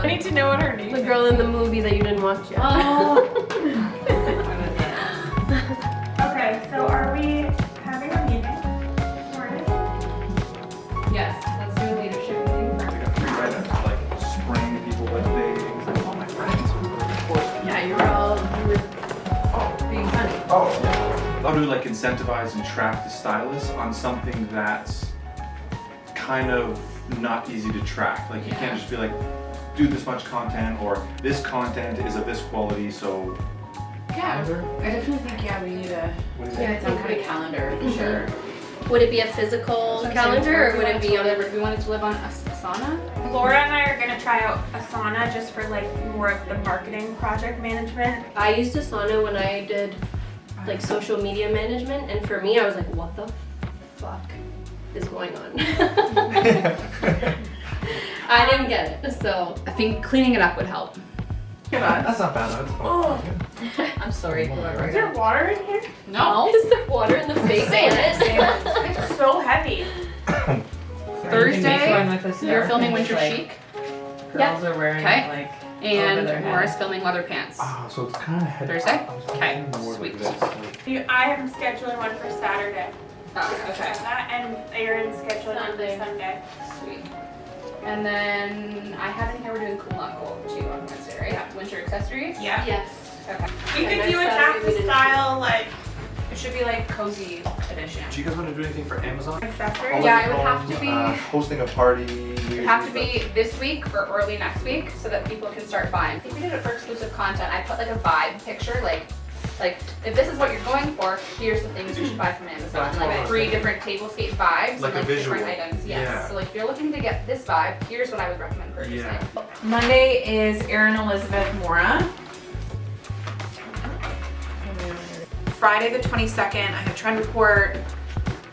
one. I need to know what her name The is. girl in the movie that you didn't watch yet. Oh. Okay, so are we having a meeting this morning? Yes, let's do a leadership meeting first. I got 3 items, like spraying people with things, like all my friends who were recording. Yeah, you were being funny. Oh, yeah. I'll do like incentivize and track the stylist on something that's kind of not easy to track. Like you can't just be like, do this much content or this content is of this quality, so. Yeah, I definitely think, we need a some kind of calendar for sure. Would it be a physical calendar or would it be on a... We wanted to live on Asana? Laura and I are gonna try out Asana just for like more of the marketing project management. I used Asana when I did like social media management, and for me I was like, what the fuck is going on? I didn't get it, so. I think cleaning it up would help. That's not bad. That's I'm sorry, whoever. Is there water in here? No. Is there water in the face on it? It's so heavy. Thursday, you're filming Winter Chic, Girls are wearing Okay. like and over their head. Laura's filming leather pants. Ah, so it's kind of heavy. Thursday? I was Okay, thinking more sweet. like this, like- I am scheduling one for Saturday. Oh, okay. That and Aaron's scheduling one for Sunday. Sunday. Sweet. And then I have in here we're doing cool not cool too on Wednesday, right? Yeah. Winter accessories? Yeah. Yes. Okay. We And could do a next tack Saturday we the didn't- style like It should be like cozy edition. Do you guys want to do anything for Amazon? accessories. Yeah, it would have to be- hosting a party. It would have to be this week or early next week so that people can start buying. I think we did it for exclusive content. I put like a vibe picture, like if this is what you're going for, here's the things you should buy from Amazon. Like 3 different tablescape vibes Like a and visual. different items. Yes. Yeah. So like if you're looking to get this vibe, here's what I would recommend purchasing. Yeah. Monday is Erin Elizabeth Mora. Friday the 22nd, I have Trend Report,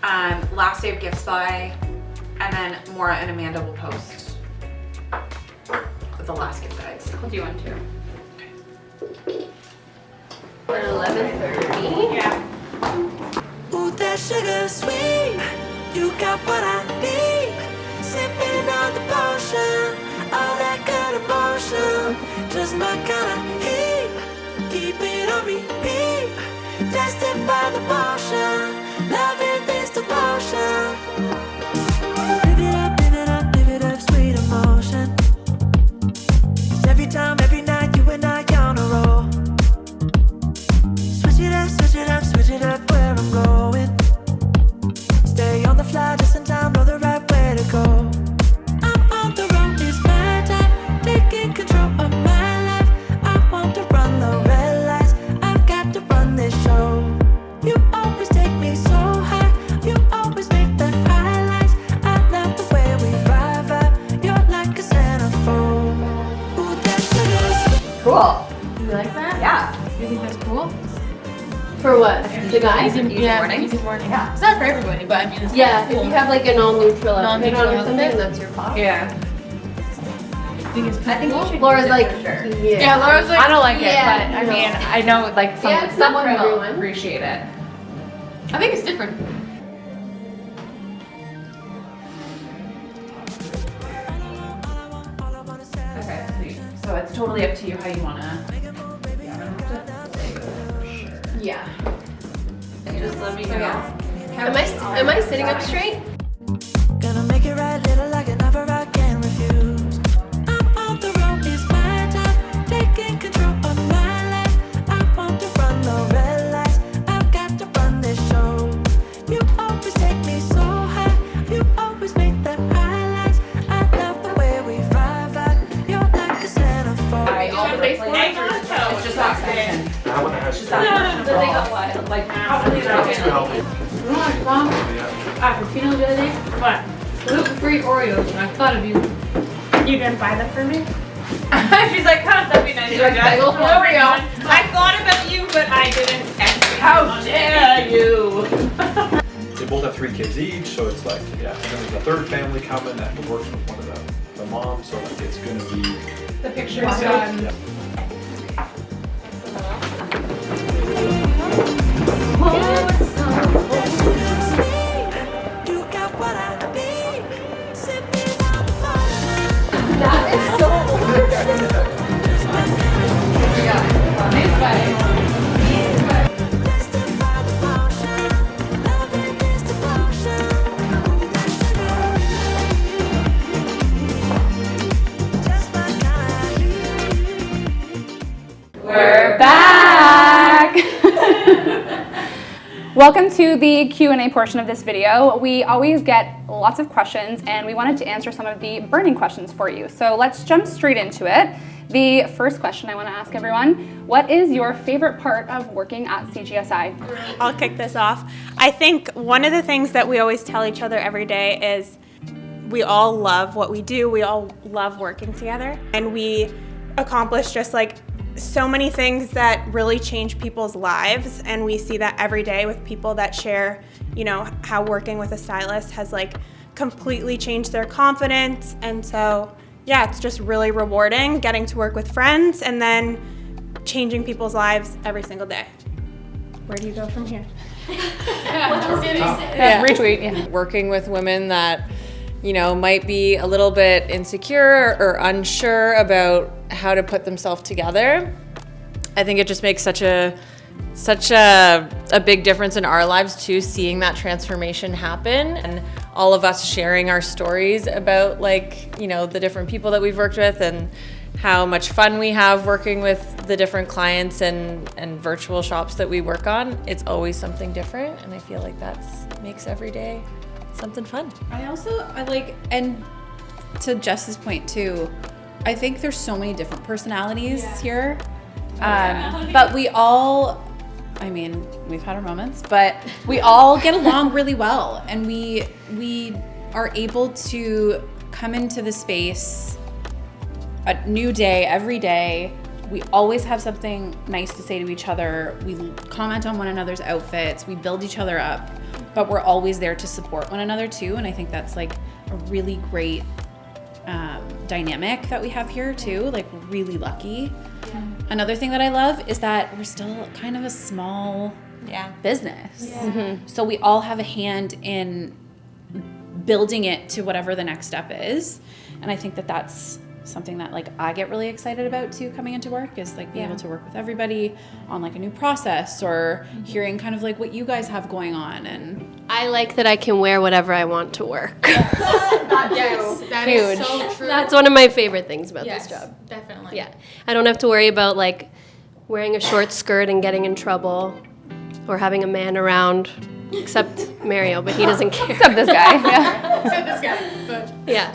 last day of gifts buy, and then Maura and Amanda will post the last gift guides. I'll do one too. At 11:30. Yeah. Ooh, that sugar sweet, you got what I need. Sipping on the potion, all that good emotion, just my kind of heat. Keep it on repeat, testify the motion, loving this devotion. Live it up, live it up, live it up, sweet emotion. Every time, every night, you and I on a roll. Switch it up, switch it up, switch it up where I'm going. Stay on the fly just in time, know the right way to go. I'm on the road, it's my time, taking control of my life. I want to run the red lights, I've got to run this show. You always take me so high, you always make the highlights. I love the way we vibe up, you're like a centerfold. Ooh, that sugar sweet. Cool. You like that? Yeah. You think that's cool? For what? The guys? morning? Easy morning. Yeah. It's not for everybody, but I mean, it's Yeah, cool. if you have like an all neutral outfit on or Non-neutral something, outfit. that's your pop. Yeah. Think it's I think you should Laura's use it like, for sure. Yeah, Laura's like, I don't like yeah, it, but I no. mean, I know like Yeah, it's not someone for will everyone. appreciate it. I think it's different. Okay, sweet. So it's totally up to you how you wanna. Yeah. Just let me know. Am I sitting up straight? Gonna make it right, little like an offer I can refuse. I'm on the road, it's my time, taking control of my life. I want to run the red lights, I've got to run this show. You always take me so high, you always make the highlights. I love the way we vibe out, you're like a centerfold. Alright, all the Egg bracelets. on toast. It's just that section. That one has Just that portion. The thing of what? Like, probably It's too healthy. You know what I found? Yeah. At Rufino the other day? What? Gluten-free Oreos, and I thought of you. You didn't buy them for me? She's like, huh, that'd be nice. She's like, bagel Don't worry, Oreo. I thought about you, but I didn't execute How on it. dare you! They both have 3 kids each, so it's like, yeah. And then there's a third family coming that works with one of the moms, so like it's gonna be. The picture Oh is my done. Yeah. You got what I need, sipping on the potion. That is so Welcome to the Q&A portion of this video. We always get lots of questions and we wanted to answer some of the burning questions for you. So let's jump straight into it. The first question I want to ask everyone, what is your favorite part of working at CGSI? I'll kick this off. I think one of the things that we always tell each other every day is we all love what we do. We all love working together. And we accomplish just like so many things that really change people's lives. And we see that every day with people that share, you know, how working with a stylist has like completely changed their confidence. And so, yeah, it's just really rewarding getting to work with friends and then changing people's lives every single day. Where do you go from here? Retweet. Yeah. Working with women that, you know, might be a little bit insecure or unsure about how to put themselves together. I think it just makes such a big difference in our lives too, seeing that transformation happen and all of us sharing our stories about, like, you know, the different people that we've worked with and how much fun we have working with the different clients and virtual shops that we work on. It's always something different, and I feel like makes every day something fun. I like, and to Jess's point too, I think there's so many different personalities here. But we all, I mean, we've had our moments, but we all get along really well, and we are able to come into the space a new day every day. We always have something nice to say to each other. We comment on one another's outfits. We build each other up, but we're always there to support one another too. And I think that's like a really great dynamic that we have here too. Like, we're really lucky. Yeah. Another thing that I love is that we're still kind of a small business. Yeah. Mm-hmm. So we all have a hand in building it to whatever the next step is. And I think that that's something that like I get really excited about too, coming into work, is like being able to work with everybody on like a new process or hearing kind of like what you guys have going on. And I like that I can wear whatever I want to work. Yes, that is so true. That's one of my favorite things about this job. Definitely. Yeah. I don't have to worry about like wearing a short skirt and getting in trouble or having a man around, except Mario, but he doesn't care. Except this guy. Yeah. Except this guy. But Yeah.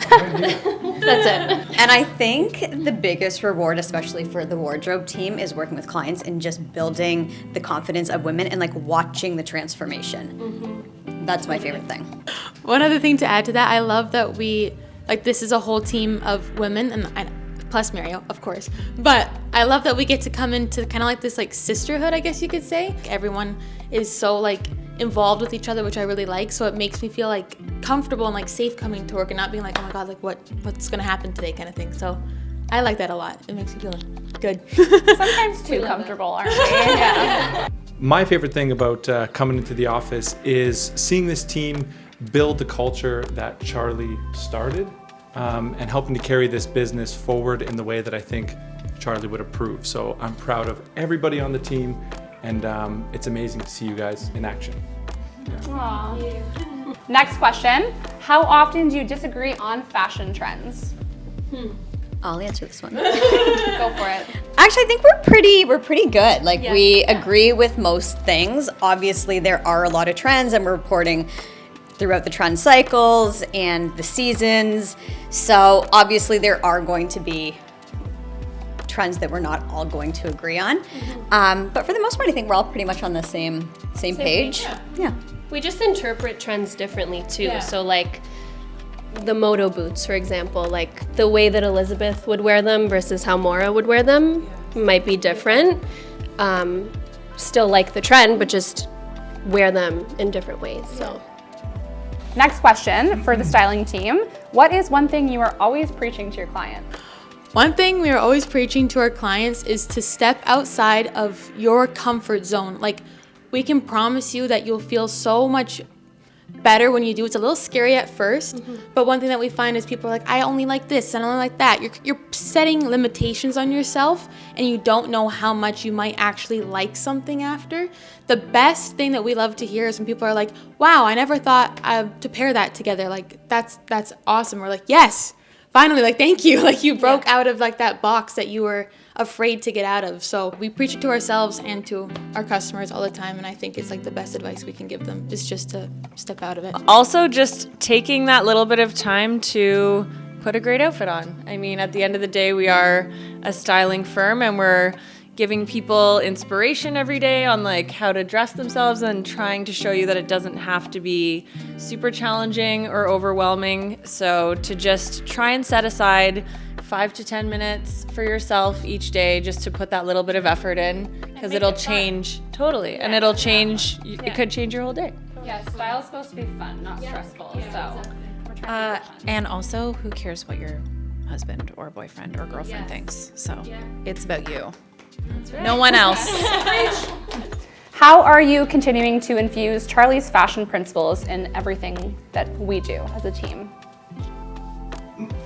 That's it. And I think the biggest reward, especially for the wardrobe team, is working with clients and just building the confidence of women and like watching the transformation. Mm-hmm. That's my favorite thing. One other thing to add to that, I love that this is a whole team of women, and plus Mario, of course. But I love that we get to come into kind of like this like sisterhood, I guess you could say. Everyone is so like involved with each other, which I really like. So it makes me feel like comfortable and like safe coming to work and not being like, oh my God, like what's gonna happen today kind of thing. So I like that a lot. It makes me feel good. Sometimes too comfortable, aren't we? Yeah. My favorite thing about coming into the office is seeing this team build the culture that Charly started, and helping to carry this business forward in the way that I think Charly would approve. So I'm proud of everybody on the team, and it's amazing to see you guys in action. Aww. Next question. How often do you disagree on fashion trends? I'll answer this one. Go for it. Actually, I think we're pretty good. Like, we agree with most things. Obviously, there are a lot of trends, and we're reporting throughout the trend cycles and the seasons. So obviously there are going to be trends that we're not all going to agree on. Mm-hmm. But for the most part, I think we're all pretty much on the same page. Yeah. We just interpret trends differently too. Yeah. So like the moto boots, for example, like the way that Elizabeth would wear them versus how Maura would wear them might be different. Still like the trend, but just wear them in different ways. So. Next question for the styling team. What is one thing you are always preaching to your client? One thing we are always preaching to our clients is to step outside of your comfort zone. Like, we can promise you that you'll feel so much better when you do. It's a little scary at first, but one thing that we find is people are like, I only like this and I only like that. You're setting limitations on yourself, and you don't know how much you might actually like something after. The best thing that we love to hear is when people are like, wow, I never thought to pair that together. Like, that's awesome. We're like, yes, finally, like, thank you. Like, you broke out of like that box that you were afraid to get out of. So we preach it to ourselves and to our customers all the time. And I think it's like the best advice we can give them is just to step out of it. Also, just taking that little bit of time to put a great outfit on. I mean, at the end of the day, we are a styling firm, and we're giving people inspiration every day on like how to dress themselves, and trying to show you that it doesn't have to be super challenging or overwhelming. So to just try and set aside 5 to 10 minutes for yourself each day, just to put that little bit of effort in, because it'll change totally, and it'll change. It could change your whole day. Yeah, style is supposed to be fun, not stressful. So we're trying to make it fun. And also, who cares what your husband or boyfriend or girlfriend thinks? So it's about you. No one else. How are you continuing to infuse Charly's fashion principles in everything that we do as a team?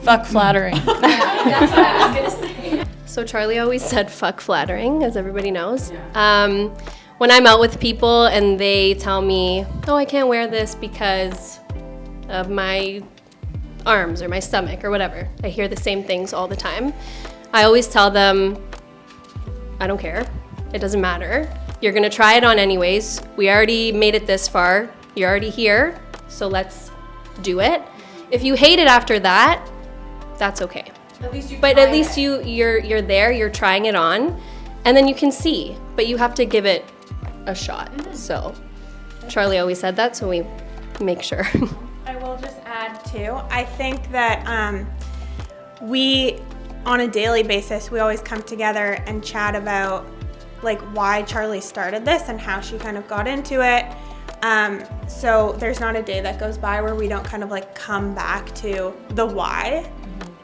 Fuck flattering. That's what I was gonna say. So Charly always said fuck flattering, as everybody knows. When I'm out with people and they tell me, oh, I can't wear this because of my arms or my stomach or whatever, I hear the same things all the time. I always tell them, I don't care. It doesn't matter. You're gonna try it on anyways. We already made it this far. You're already here, so let's do it. If you hate it after that, that's okay. At least you're there, you're trying it on, and then you can see, but you have to give it a shot. So Charly always said that, so we make sure. I will just add too, I think that we, on a daily basis, we always come together and chat about like why Charly started this and how she kind of got into it. So there's not a day that goes by where we don't kind of like come back to the why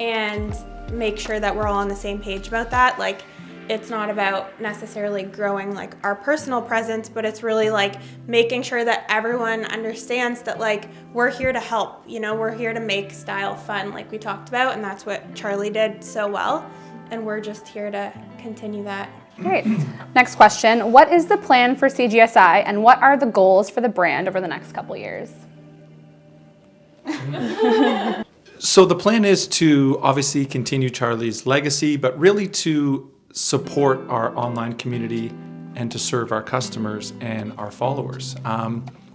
and make sure that we're all on the same page about that. Like, it's not about necessarily growing like our personal presence, but it's really like making sure that everyone understands that like we're here to help, you know, we're here to make style fun like we talked about, and that's what Charly did so well, and we're just here to continue that. Great. Next question. What is the plan for CGSI, and what are the goals for the brand over the next couple years? So the plan is to obviously continue Charly's legacy, but really to support our online community and to serve our customers and our followers.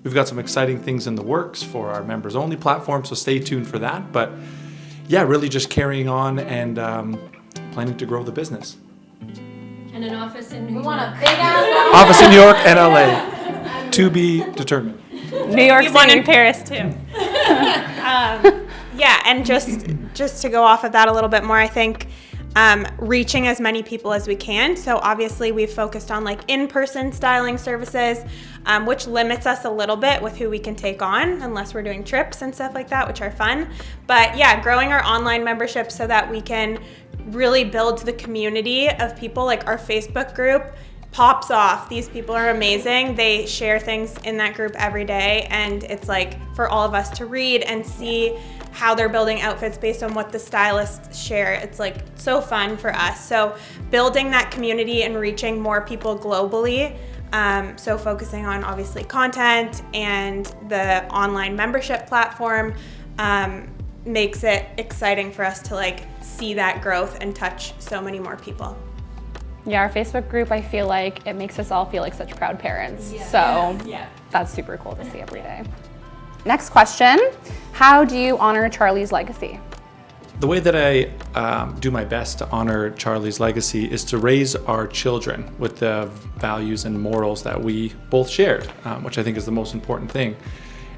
We've got some exciting things in the works for our members only platform, so stay tuned for that. But yeah, really just carrying on and planning to grow the business. And an office in New York. Office in New York and LA, to be determined. New York City. One in Paris too. Yeah, and just to go off of that a little bit more, I think reaching as many people as we can. So obviously we've focused on like in-person styling services, which limits us a little bit with who we can take on unless we're doing trips and stuff like that, which are fun. But yeah, growing our online membership so that we can really build the community of people. Like our Facebook group pops off. These people are amazing. They share things in that group every day, and it's like for all of us to read and see how they're building outfits based on what the stylists share. It's like so fun for us. So building that community and reaching more people globally. So focusing on obviously content and the online membership platform makes it exciting for us to like see that growth and touch so many more people. Yeah, our Facebook group, I feel like it makes us all feel like such proud parents. So that's super cool to see every day. Next question, how do you honor Charly's legacy? The way that I do my best to honor Charly's legacy is to raise our children with the values and morals that we both shared, which I think is the most important thing.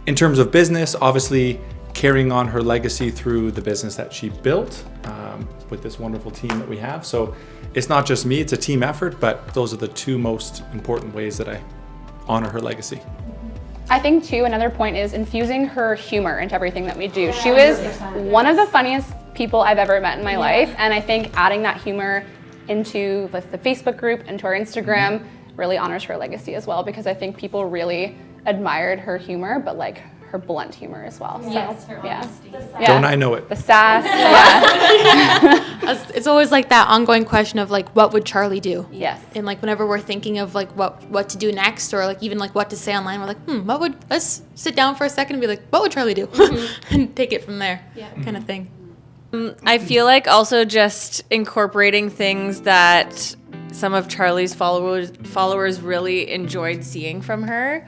In terms of business, obviously carrying on her legacy through the business that she built with this wonderful team that we have. So it's not just me, it's a team effort, but those are the two most important ways that I honor her legacy. I think too, another point is infusing her humor into everything that we do. She was one of the funniest people I've ever met in my life, and I think adding that humor into the Facebook group, into our Instagram, really honors her legacy as well, because I think people really admired her humor, but like her blunt humor as well. So, yes, her honesty. Don't I know it? The sass, yeah. It's always like that ongoing question of like, what would Charly do? Yes. And like whenever we're thinking of like what to do next, or like even like what to say online, we're like, let's sit down for a second and be like, what would Charly do? And take it from there, kind of thing. I feel like also just incorporating things that some of Charly's followers really enjoyed seeing from her,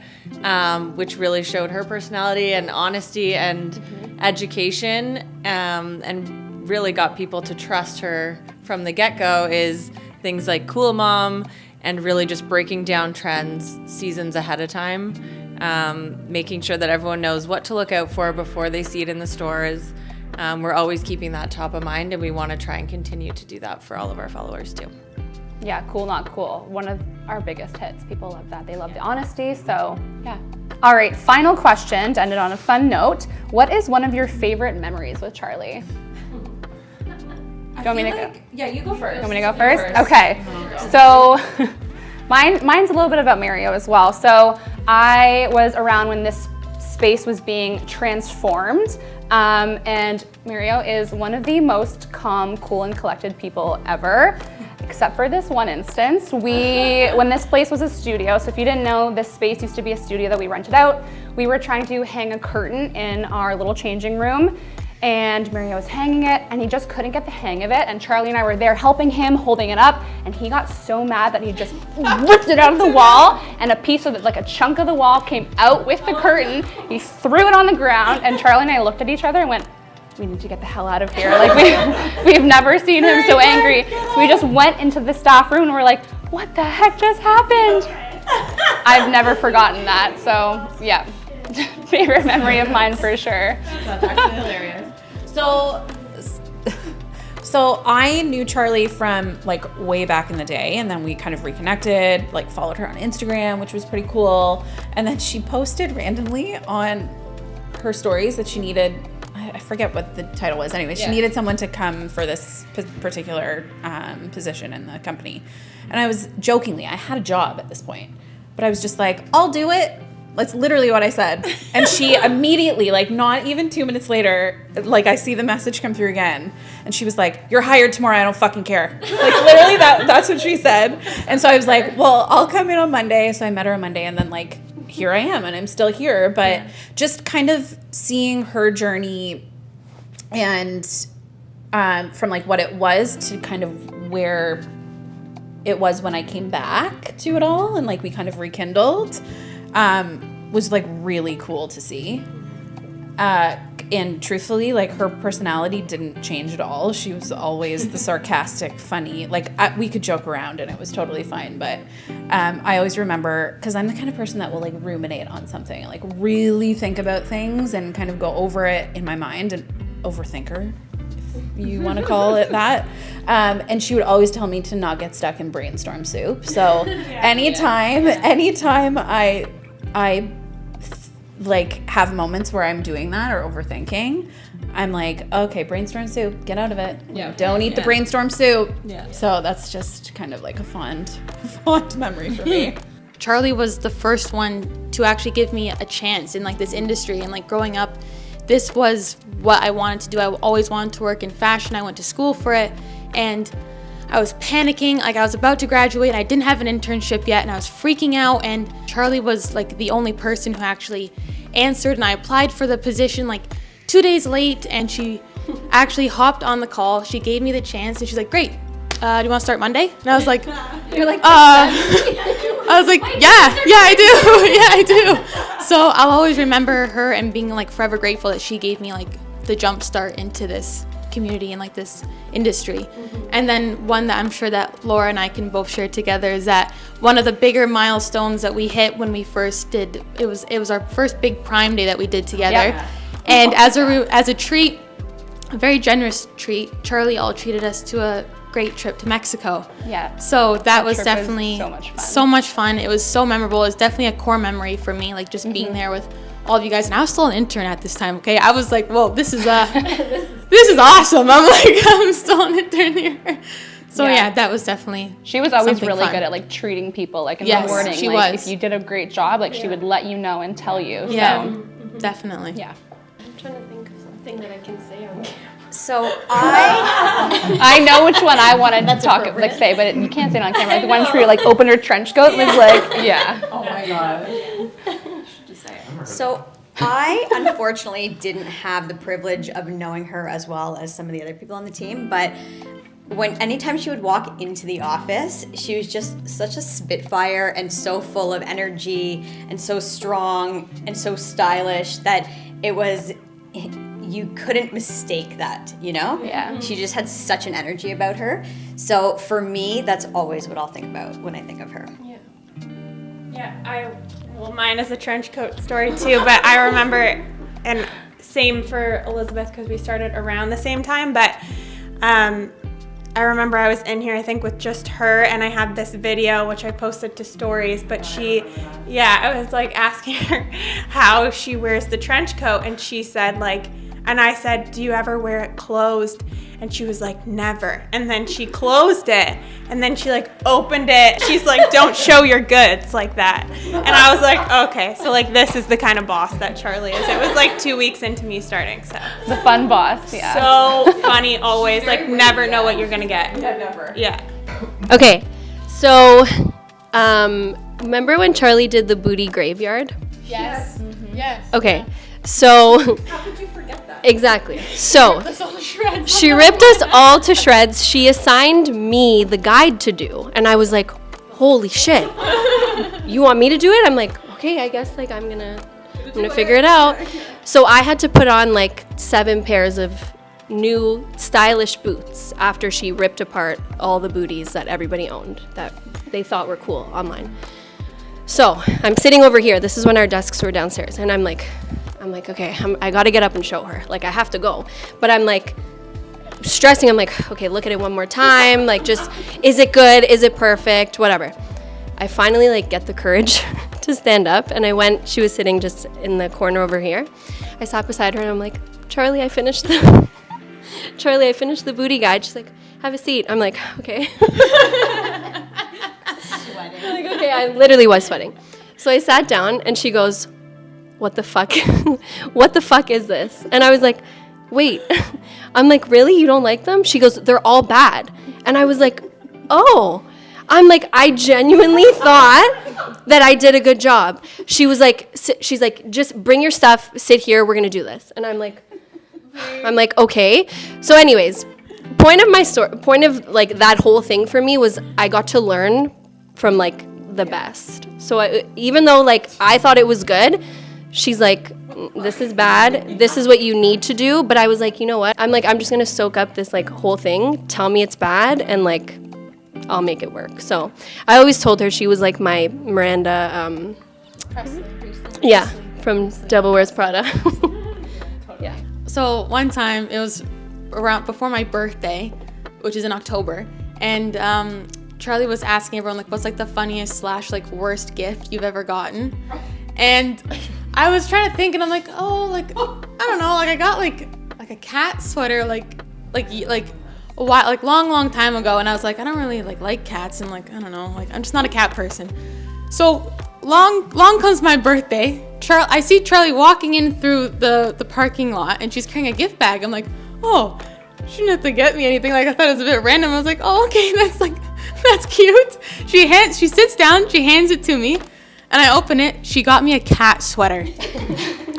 which really showed her personality and honesty and education, and really got people to trust her from the get-go, is things like Cool Mom and really just breaking down trends seasons ahead of time, making sure that everyone knows what to look out for before they see it in the stores. We're always keeping that top of mind, and we want to try and continue to do that for all of our followers too. Yeah, Cool Not Cool. One of our biggest hits. People love that. They love the honesty, so yeah. All right, final question to end it on a fun note. What is one of your favorite memories with Charly? Do you want me to go? Yeah, you go first. You want me to go first? Okay. So mine's a little bit about Mario as well. So I was around when this space was being transformed. And Mario is one of the most calm, cool, and collected people ever. Except for this one instance. When this place was a studio, so if you didn't know, this space used to be a studio that we rented out. We were trying to hang a curtain in our little changing room, and Mario was hanging it, and he just couldn't get the hang of it, and Charly and I were there helping him, holding it up, and he got so mad that he just ripped it out of the wall, and a piece of it, like a chunk of the wall, came out with the curtain. He threw it on the ground, and Charly and I looked at each other and went, we need to get the hell out of here. Like we've never seen him so angry. So we just went into the staff room and we're like, what the heck just happened? I've never forgotten that. So yeah, favorite memory of mine for sure. That's actually hilarious. So I knew Charly from like way back in the day, and then we kind of reconnected, like followed her on Instagram, which was pretty cool. And then she posted randomly on her stories that she needed, I forget what the title was. Anyway, she needed someone to come for this particular position in the company. And I was jokingly, I had a job at this point, but I was just like, I'll do it. That's literally what I said. And she immediately, like not even 2 minutes later, like I see the message come through again. And she was like, you're hired tomorrow. I don't fucking care. Like literally that's what she said. And so I was like, well, I'll come in on Monday. So I met her on Monday, and then like, here I am, and I'm still here. But just kind of seeing her journey, and from like what it was to kind of where it was when I came back to it all, and like we kind of rekindled, was like really cool to see. And truthfully, like her personality didn't change at all. She was always the sarcastic, funny, like we could joke around and it was totally fine. But I always remember, because I'm the kind of person that will like ruminate on something, like really think about things and kind of go over it in my mind, and overthinker, if you want to call it that. And she would always tell me to not get stuck in brainstorm soup. So anytime I like have moments where I'm doing that or overthinking, I'm like, okay, brainstorm soup, get out of it. Yeah. Don't eat the brainstorm soup. Yeah. So that's just kind of like a fond memory for me. Charly was the first one to actually give me a chance in like this industry, and like growing up, this was what I wanted to do. I always wanted to work in fashion. I went to school for it, and I was panicking, like I was about to graduate and I didn't have an internship yet, and I was freaking out, and Charly was like the only person who actually answered, and I applied for the position like 2 days late, and she actually hopped on the call. She gave me the chance, and she's like, great, do you want to start Monday? And I was like, you're like, I was like, yeah, I do. So I'll always remember her and being like forever grateful that she gave me like the jump start into this community and like this industry. And then one that I'm sure that Laura and I can both share together is that one of the bigger milestones that we hit when we first did, it was our first big Prime Day that we did together. And as a treat, a very generous treat, Charly all treated us to a great trip to Mexico. Yeah. So that was definitely so much fun. It was so memorable. It was definitely a core memory for me, like just being there with all of you guys. And I was still an intern at this time, okay? I was like, whoa, this is awesome. I'm still an intern here. So yeah, that was definitely She was always really good at like treating people, like in the morning. She like, was. If you did a great job, like she would let you know and tell you. Yeah, So. definitely. Yeah. I'm trying to think of something that I can say on camera. So I know which one I wanted to say, but you can't say it on camera. Like the one where you like opened her trench coat and was like, yeah. Oh my god. So I unfortunately didn't have the privilege of knowing her as well as some of the other people on the team, but anytime she would walk into the office, she was just such a spitfire and so full of energy and so strong and so stylish that you couldn't mistake that, you know? Yeah. She just had such an energy about her. So for me, that's always what I'll think about when I think of her. Well, mine is a trench coat story too, but I remember, and same for Elizabeth because we started around the same time, but I remember I was in here, I think, with just her, and I had this video, which I posted to stories, but I was like asking her how she wears the trench coat, and she said and I said, do you ever wear it closed? And she was like, never. And then she closed it, and then she opened it. She's like, don't show your goods like that. And I was like, okay, so this is the kind of boss that Charly is. It was 2 weeks into me starting, so. The fun boss, yeah. So funny always, never know what you're gonna get. Yeah, never. Yeah. Okay, so remember when Charly did the booty graveyard? Yes. Mm-hmm. Yes. Okay, so. How could you forget that? Exactly. So she ripped us all to shreds. She assigned me the guide to do, and I was like, holy shit, you want me to do it? I'm like, okay, I guess I'm gonna figure it out. So I had to put on 7 pairs of new stylish boots after she ripped apart all the booties that everybody owned that they thought were cool online. So I'm sitting over here. This is when our desks were downstairs, and I'm like, okay, I gotta get up and show her. I have to go. But I'm stressing. I'm like, okay, look at it one more time. Just, is it good? Is it perfect? Whatever. I finally get the courage to stand up, and I went. She was sitting just in the corner over here. I sat beside her, and I'm like, Charly, I finished the booty guide. She's like, have a seat. I'm like, okay. Sweating. I'm like, okay, I literally was sweating. So I sat down, and she goes, what the fuck? What the fuck is this? And I was like, wait. I'm like, really? You don't like them? She goes, they're all bad. And I was like, oh. I'm like, I genuinely thought that I did a good job. She's like, just bring your stuff, sit here, we're gonna do this. And I'm like, okay. So anyways, point of that whole thing for me was I got to learn from the best. So even though I thought it was good, she's like, this is bad. This is what you need to do. But I was like, you know what? I'm just going to soak up this whole thing. Tell me it's bad. And I'll make it work. So I always told her she was my Miranda. Yeah. From Devil Wears Prada. Yeah. So one time it was around before my birthday, which is in October. And Charly was asking everyone what's the funniest / worst gift you've ever gotten. And I was trying to think, and I'm like, I don't know, I got a cat sweater, a while, long time ago, and I was like, I don't really like cats, and I don't know, I'm just not a cat person. So long comes my birthday. I see Charly walking in through the parking lot, and she's carrying a gift bag. I'm like, oh, she didn't have to get me anything. I thought it was a bit random. I was like, oh, okay, that's cute. She sits down, she hands it to me. And I open it, she got me a cat sweater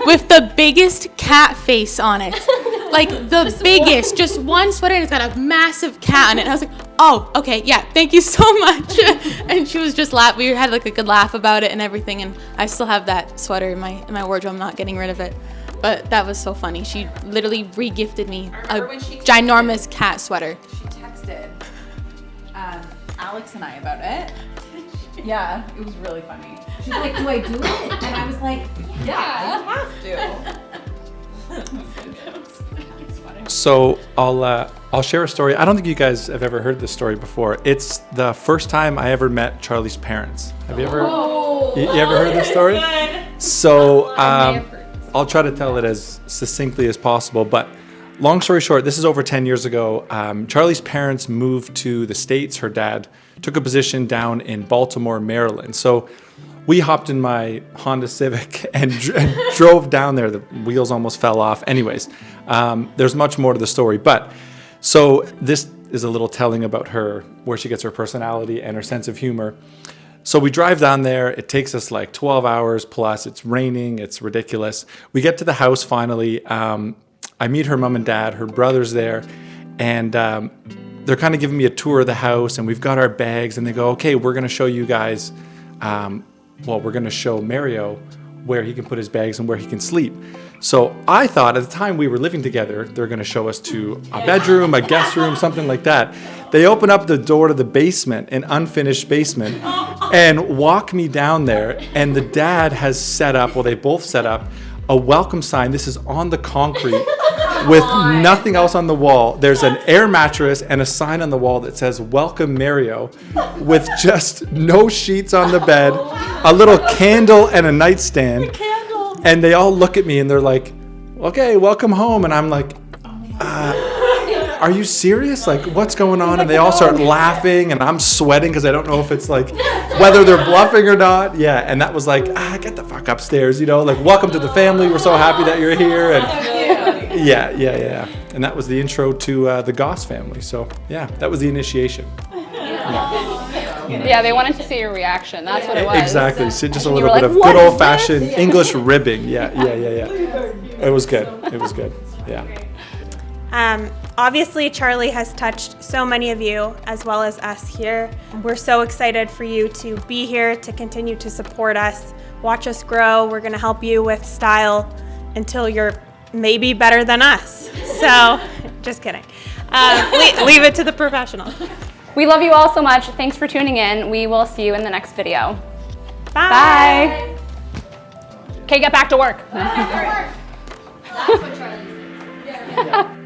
with the biggest cat face on it. The biggest, just one sweater, and it's got a massive cat on it. And I was like, oh, okay, yeah, thank you so much. And she was just laughing. We had a good laugh about it and everything. And I still have that sweater in my wardrobe. I'm not getting rid of it. But that was so funny. She literally re-gifted me a ginormous cat sweater. She texted Alex and I about it. Yeah, it was really funny. She's like, do I do it? And I was like, yeah, you have to. So I'll share a story. I don't think you guys have ever heard this story before. It's the first time I ever met Charly's parents. Have you ever? You ever heard this story? So I'll try to tell it as succinctly as possible. But long story short, this is over 10 years ago. Charly's parents moved to the States. Her dad took a position down in Baltimore, Maryland. So we hopped in my Honda Civic and drove down there. The wheels almost fell off. Anyways, there's much more to the story. But so this is a little telling about her, where she gets her personality and her sense of humor. So we drive down there. It takes us like 12 hours plus. It's raining. It's ridiculous. We get to the house finally. I meet her mom and dad. Her brother's there. And they're kind of giving me a tour of the house. And we've got our bags. And they go, okay, we're going to show you guys, we're going to show Mario where he can put his bags and where he can sleep. So I thought at the time we were living together, they're going to show us to a bedroom, a guest room, something like that. They open up the door to the basement, an unfinished basement, and walk me down there. And the dad has set up, they both set up a welcome sign. This is on the concrete with nothing else on the wall. There's an air mattress and a sign on the wall that says "Welcome Mario," with just no sheets on the bed, a little candle and a nightstand. And they all look at me and they're like, "Okay, welcome home." And I'm like, are you serious? Like, what's going on? And they all start laughing and I'm sweating because I don't know if it's like whether they're bluffing or not. Yeah, and that was like, get the fuck upstairs, like, welcome to the family. We're so happy that you're here. And yeah. And that was the intro to the Goss family. So yeah, that was the initiation. Yeah, they wanted to see your reaction. That's what it was. Exactly. So just a little bit of good old-fashioned English ribbing. Yeah. It was good. Yeah. Obviously, Charly has touched so many of you as well as us here. We're so excited for you to be here, to continue to support us, watch us grow. We're going to help you with style until you're maybe better than us. So, just kidding. Leave it to the professionals. We love you all so much. Thanks for tuning in. We will see you in the next video. Bye. Okay, get back to work. That's what Charly said. Yeah.